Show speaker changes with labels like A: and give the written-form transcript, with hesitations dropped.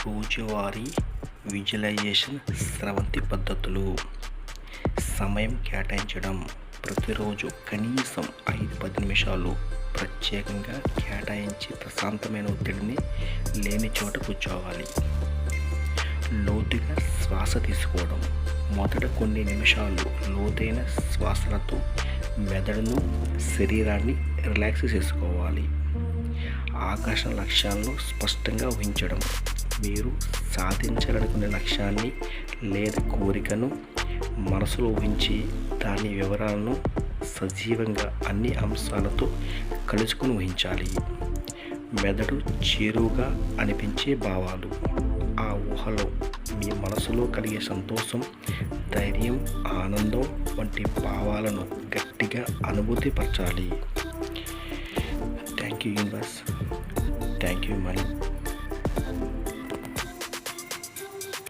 A: రోజువారీ విజువలైజేషన్ స్రవంతి పద్ధతులు. సమయం కేటాయించడం. ప్రతిరోజు కనీసం 5-10 నిమిషాలు ప్రత్యేకంగా కేటాయించి ప్రశాంతమైన ఒత్తిడిని లేని చోట కూర్చోవాలి. లోతుగా శ్వాస తీసుకోవడం. మొదట కొన్ని నిమిషాలు లోతైన శ్వాసలతో మెదడును, శరీరాన్ని రిలాక్స్ చేసుకోవాలి. ఆకర్షణ లక్ష్యాలను స్పష్టంగా ఊహించడం. మీరు సాధించాలనుకునే లక్ష్యాన్ని లేదా కోరికను మనసులో ఊహించి దాని వివరాలను సజీవంగా అన్ని అంశాలతో కలుసుకుని ఊహించాలి. మెదడు చేరువుగా అనిపించే భావాలు. ఆ ఊహలో మీ మనసులో కలిగే సంతోషం, ధైర్యం, ఆనందం వంటి భావాలను గట్టిగా అనుభూతిపరచాలి. Thank you universe. Thank you money.